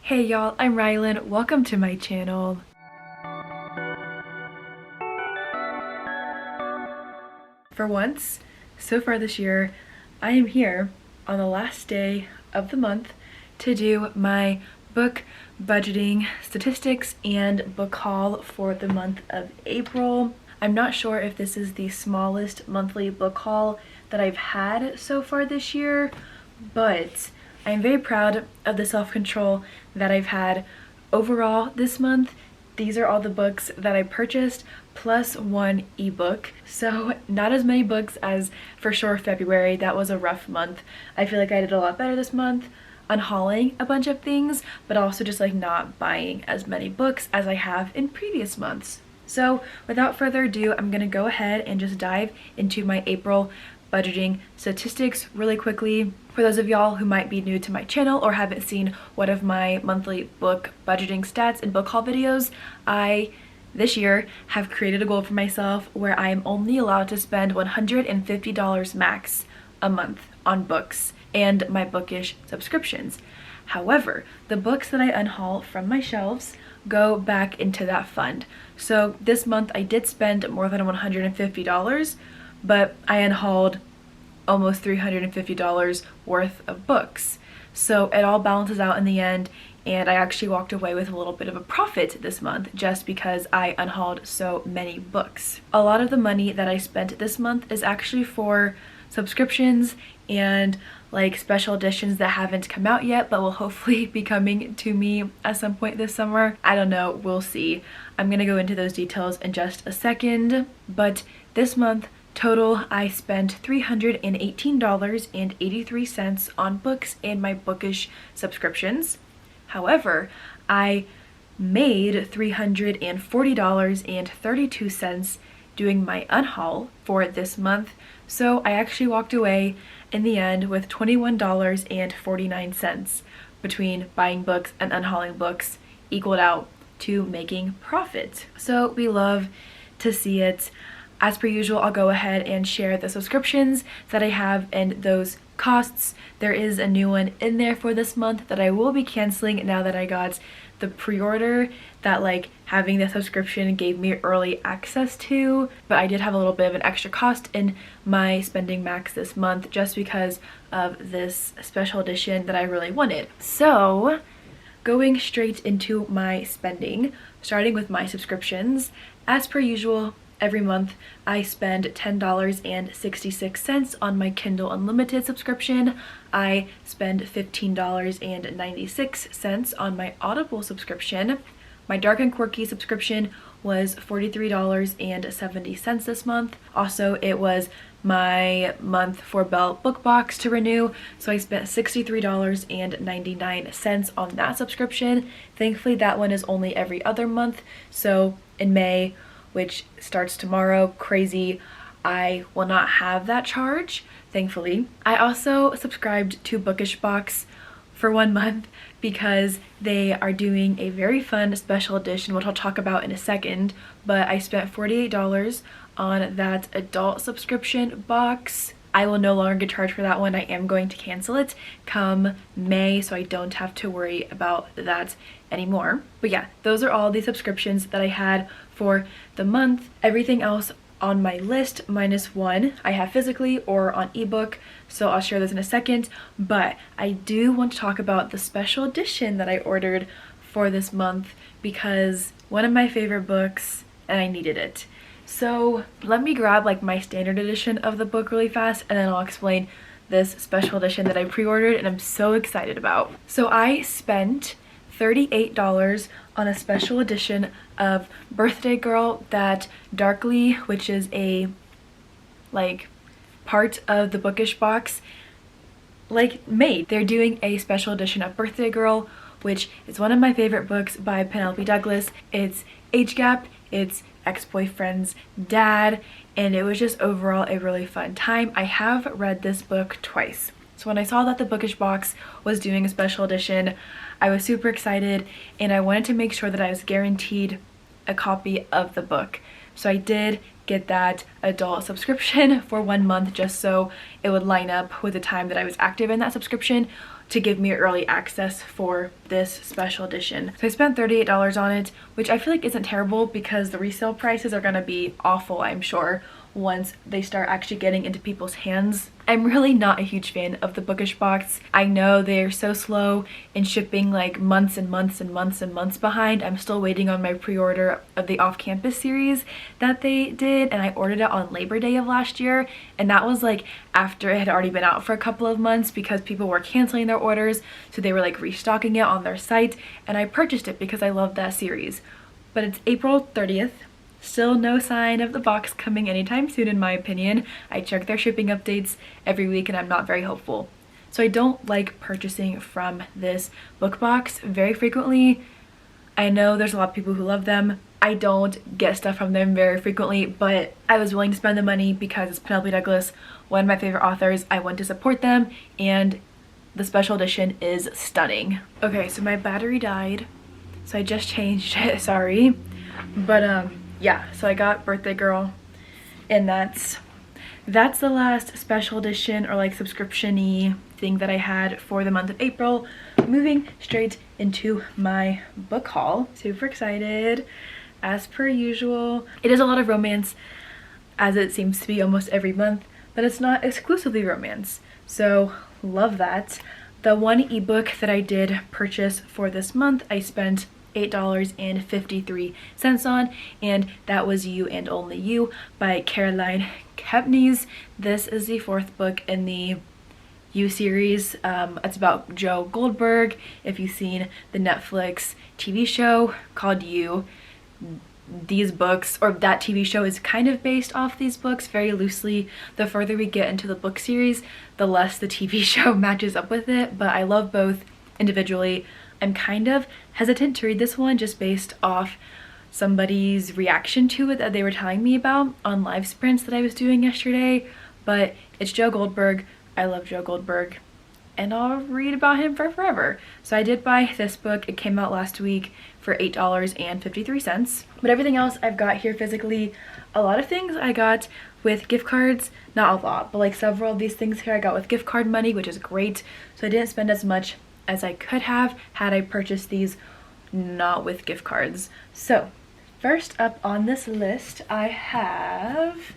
Hey y'all, I'm Rylan. Welcome to my channel. For once, so far this year, I am here on the last day of the month to do my book budgeting statistics and book haul for the month of April. I'm not sure if this is the smallest monthly book haul that I've had so far this year, but I'm very proud of the self-control that I've had overall this month. These are all the books that I purchased plus one ebook. So not as many books as for sure February. That was a rough month. I feel like I did a lot better this month unhauling a bunch of things, but also just like not buying as many books as I have in previous months. So without further ado, I'm gonna go ahead and just dive into my April budgeting statistics really quickly. For those of y'all who might be new to my channel or haven't seen one of my monthly book budgeting stats and book haul videos, I this year have created a goal for myself where I am only allowed to spend $150 max a month on books and my Bookish subscriptions. However, the books that I unhaul from my shelves go back into that fund. So this month I did spend more than $150, but I unhauled almost $350 worth of books. So it all balances out in the end, and I actually walked away with a little bit of a profit this month just because I unhauled so many books. A lot of the money that I spent this month is actually for subscriptions and like special editions that haven't come out yet but will hopefully be coming to me at some point this summer. I don't know, we'll see. I'm gonna go into those details in just a second, but this month total, I spent $318.83 on books and my Bookish subscriptions. However, I made $340.32 doing my unhaul for this month. So I actually walked away in the end with $21.49 between buying books and unhauling books, equaled out to making profit. So we love to see it. As per usual, I'll go ahead and share the subscriptions that I have and those costs. There is a new one in there for this month that I will be canceling now that I got the pre-order that like having the subscription gave me early access to, but I did have a little bit of an extra cost in my spending max this month just because of this special edition that I really wanted. So going straight into my spending, starting with my subscriptions, as per usual, every month I spend $10.66 on my Kindle Unlimited subscription. I spend $15.96 on my Audible subscription. My Dark and Quirky subscription was $43.70 this month. Also, it was my month for Bell Book Box to renew, so I spent $63.99 on that subscription. Thankfully, that one is only every other month, so in May, which starts tomorrow, crazy, I will not have that charge, thankfully. I also subscribed to Bookish Box for 1 month because they are doing a very fun special edition, which I'll talk about in a second, but I spent $48 on that adult subscription box. I will no longer get charged for that one. I am going to cancel it come May, so I don't have to worry about that anymore. But yeah, those are all the subscriptions that I had for the month. Everything else on my list minus one I have physically or on ebook, so I'll share those in a second. But I do want to talk about the special edition that I ordered for this month because one of my favorite books and I needed it. So let me grab like my standard edition of the book really fast and then I'll explain this special edition that I pre-ordered and I'm so excited about. So I spent $38 on a special edition of Birthday Girl that Darkly, which is a like part of the Bookish box, like made. They're doing a special edition of Birthday Girl, which is one of my favorite books by Penelope Douglas. It's age gap, it's ex-boyfriend's dad, and it was just overall a really fun time. I have read this book twice. So when I saw that the Bookish box was doing a special edition, I was super excited and I wanted to make sure that I was guaranteed a copy of the book. So I did get that adult subscription for 1 month just so it would line up with the time that I was active in that subscription. to give me early access for this special edition. So I spent $38 on it, which I feel like isn't terrible because the resale prices are gonna be awful, I'm sure, once they start actually getting into people's hands. I'm really not a huge fan of the Bookish box. I know they're so slow in shipping, like months and months and months and months behind. I'm still waiting on my pre-order of the off-campus series that they did, and I ordered it on Labor Day of last year, and that was like after it had already been out for a couple of months because people were canceling their orders, so they were like restocking it on their site, and I purchased it because I love that series. But it's April 30th. Still no sign of the box coming anytime soon in my opinion. I check their shipping updates every week and I'm not very hopeful. So I don't like purchasing from this book box very frequently. I know there's a lot of people who love them. I don't get stuff from them very frequently, but I was willing to spend the money because it's Penelope Douglas, one of my favorite authors. I want to support them and the special edition is stunning. Okay, so my battery died, so I just changed it, sorry. But yeah, so I got Birthday Girl, and that's the last special edition or like subscription-y thing that I had for the month of April. Moving straight into my book haul. Super excited, as per usual. It is a lot of romance, as it seems to be almost every month, but it's not exclusively romance, so love that. The one ebook that I did purchase for this month, I spent $8.53 on, and that was You and Only You by Caroline Kepnes. This is the fourth book in the You series. It's about Joe Goldberg. If you've seen the Netflix TV show called You, these books, or that TV show, is kind of based off these books very loosely. The further we get into the book series, the less the TV show matches up with it, but I love both individually. I'm kind of hesitant to read this one just based off somebody's reaction to it that they were telling me about on live sprints that I was doing yesterday, but it's Joe Goldberg. I love Joe Goldberg and I'll read about him for forever. So I did buy this book. It came out last week for $8.53, but everything else I've got here physically. A lot of things I got with gift cards, not a lot, but like several of these things here I got with gift card money, which is great. So I didn't spend as much as I could have had I purchased these not with gift cards. So first up on this list, I have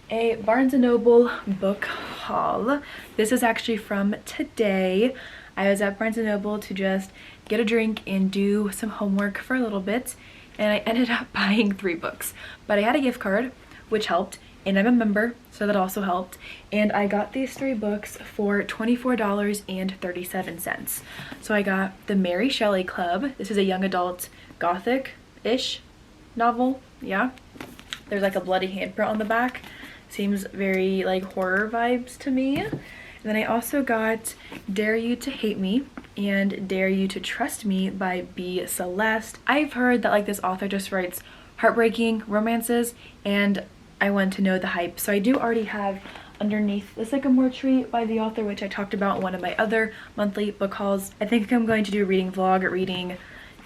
a Barnes & Noble book haul. This is actually from today. I was at Barnes & Noble to just get a drink and do some homework for a little bit, and I ended up buying 3 books. But I had a gift card, which helped, and I'm a member, so that also helped. And I got these 3 books for $24.37. So I got The Mary Shelley Club. This is a young adult gothic-ish novel, yeah. There's like a bloody handprint on the back. Seems very like horror vibes to me. And then I also got Dare You to Hate Me and Dare You to Trust Me by B. Celeste. I've heard that like this author just writes heartbreaking romances, and I want to know the hype. So I do already have underneath The Sycamore Tree by the author, which I talked about in one of my other monthly book hauls. I think I'm going to do a reading vlog reading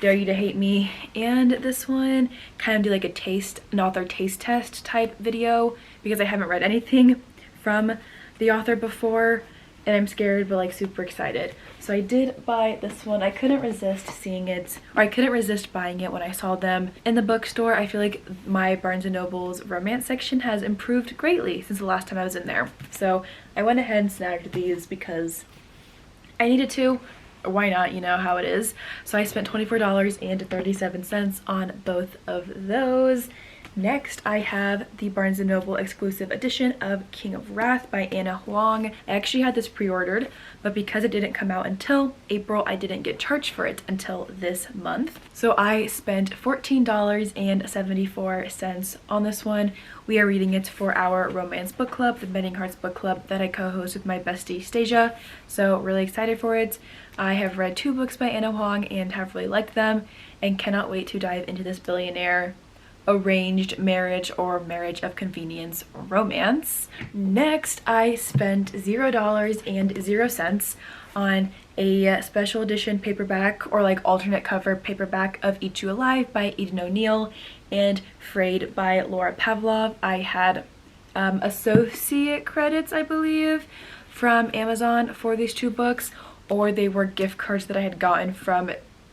Dare You to Hate Me, and this one kind of do like an author taste test type video because I haven't read anything from the author before and I'm scared but like super excited. So I did buy this one. I couldn't resist seeing it, or I couldn't resist buying it when I saw them in the bookstore. I feel like my Barnes & Noble's romance section has improved greatly since the last time I was in there. So I went ahead and snagged these because I needed to. Why not, you know how it is. So I spent $24.37 on both of those. Next, I have the Barnes & Noble exclusive edition of King of Wrath by Anna Huang. I actually had this pre-ordered, but because it didn't come out until April, I didn't get charged for it until this month. So I spent $14.74 on this one. We are reading it for our romance book club, the Bending Hearts book club that I co-host with my bestie Stasia. So really excited for it. I have read 2 books by Anna Huang and have really liked them and cannot wait to dive into this billionaire arranged marriage or marriage of convenience romance. Next, I spent $0.00 on a special edition paperback or like alternate cover paperback of Eat You Alive by Eden O'Neill and Frayed by Laura Pavlov. I had associate credits, I believe, from Amazon for these 2 books. or they were gift cards that I had gotten from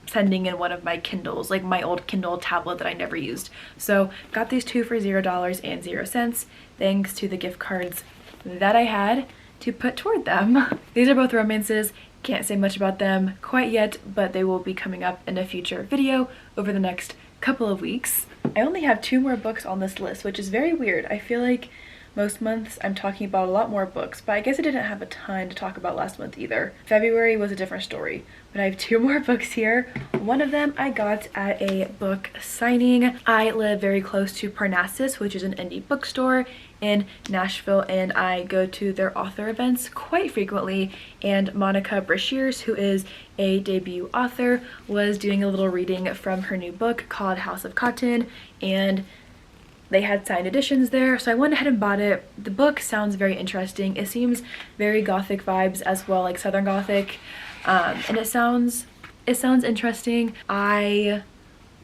sending in one of my Kindles, like my old Kindle tablet that I never used. So got these two for $0.00 thanks to the gift cards that I had to put toward them. These are both romances. Can't say much about them quite yet, but they will be coming up in a future video over the next couple of weeks. I only have 2 more books on this list, which is very weird. I feel like most months I'm talking about a lot more books, but I guess I didn't have a ton to talk about last month either. February was a different story, but I have 2 more books here. One of them I got at a book signing. I live very close to Parnassus, which is an indie bookstore in Nashville, and I go to their author events quite frequently, and Monica Brashears, who is a debut author, was doing a little reading from her new book called House of Cotton, and they had signed editions there, so I went ahead and bought it. The book sounds very interesting. It seems very gothic vibes as well, like Southern Gothic, and it sounds interesting. I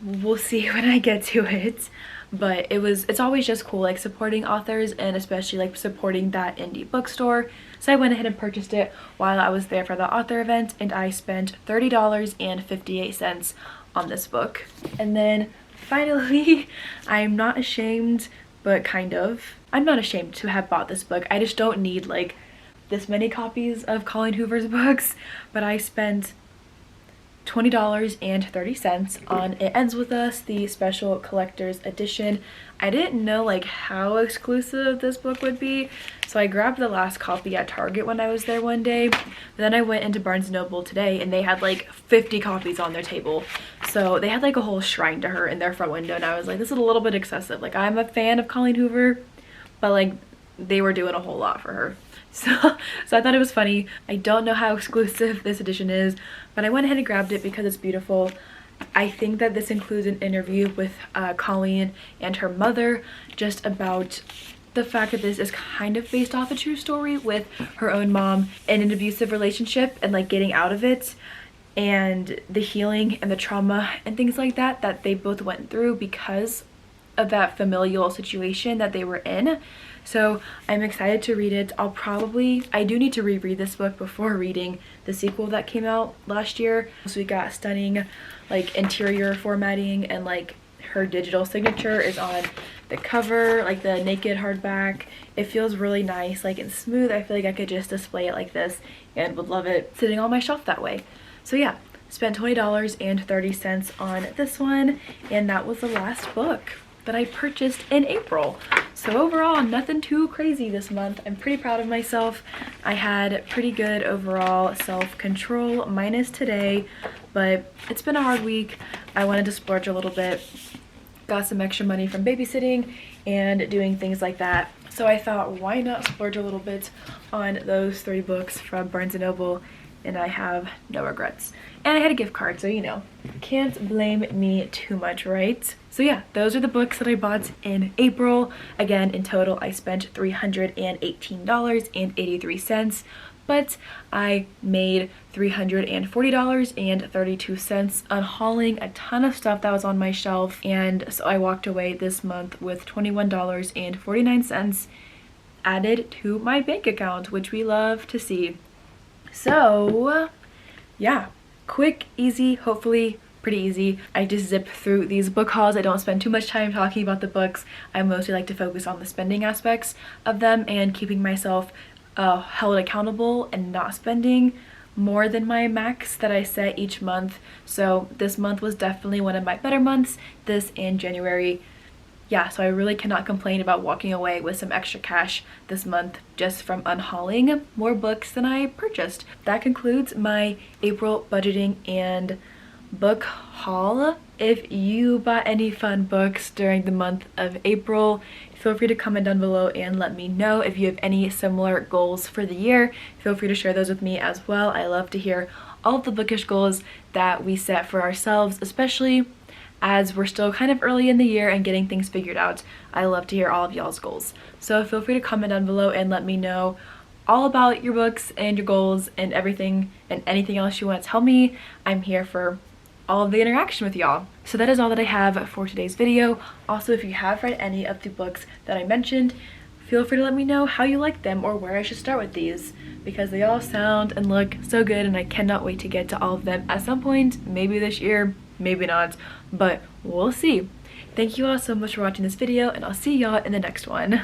will see when I get to it, but it's always just cool, like supporting authors and especially like supporting that indie bookstore. So I went ahead and purchased it while I was there for the author event, and I spent $30.58 on this book. And then finally, I'm not ashamed, but kind of. I'm not ashamed to have bought this book. I just don't need like this many copies of Colleen Hoover's books, but I spent $20.30 on It Ends With Us, the special collector's edition. I didn't know like how exclusive this book would be, so I grabbed the last copy at Target when I was there one day. But then I went into Barnes & Noble today and they had like 50 copies on their table. So they had like a whole shrine to her in their front window, and I was like, this is a little bit excessive. Like, I'm a fan of Colleen Hoover, but like they were doing a whole lot for her. So I thought it was funny. I don't know how exclusive this edition is, but I went ahead and grabbed it because it's beautiful. I think that this includes an interview with Colleen and her mother, just about the fact that this is kind of based off a true story with her own mom in an abusive relationship and like getting out of it, and the healing and the trauma and things like that that they both went through because of that familial situation that they were in. So I'm excited to read it. I do need to reread this book before reading the sequel that came out last year. So we got stunning like interior formatting, and like her digital signature is on the cover, like the naked hardback. It feels really nice, like and smooth. I feel like I could just display it like this and would love it sitting on my shelf that way. So yeah, spent $20.30 on this one, and that was the last book that I purchased in April. So overall, nothing too crazy this month. I'm pretty proud of myself. I had pretty good overall self-control, minus today, but it's been a hard week. I wanted to splurge a little bit, got some extra money from babysitting and doing things like that. So I thought, why not splurge a little bit on those 3 books from Barnes & Noble, and I have no regrets. And I had a gift card, so you know, can't blame me too much, right? So yeah, those are the books that I bought in April. Again, in total, I spent $318.83, but I made $340.32 on hauling a ton of stuff that was on my shelf. And so I walked away this month with $21.49 added to my bank account, which we love to see. So yeah, quick, easy, hopefully pretty easy. I just zip through these book hauls. I don't spend too much time talking about the books. I mostly like to focus on the spending aspects of them and keeping myself held accountable and not spending more than my max that I set each month. So this month was definitely one of my better months, this and January. Yeah, so I really cannot complain about walking away with some extra cash this month just from unhauling more books than I purchased. That concludes my April budgeting and book haul. If you bought any fun books during the month of April, feel free to comment down below and let me know. If you have any similar goals for the year, feel free to share those with me as well. I love to hear all of the bookish goals that we set for ourselves, especially as we're still kind of early in the year and getting things figured out. I love to hear all of y'all's goals. So feel free to comment down below and let me know all about your books and your goals and everything and anything else you want to tell me. I'm here for all of the interaction with y'all. So that is all that I have for today's video. Also, if you have read any of the books that I mentioned, feel free to let me know how you like them or where I should start with these, because they all sound and look so good and I cannot wait to get to all of them at some point, maybe this year, maybe not, but we'll see. Thank you all so much for watching this video, and I'll see y'all in the next one.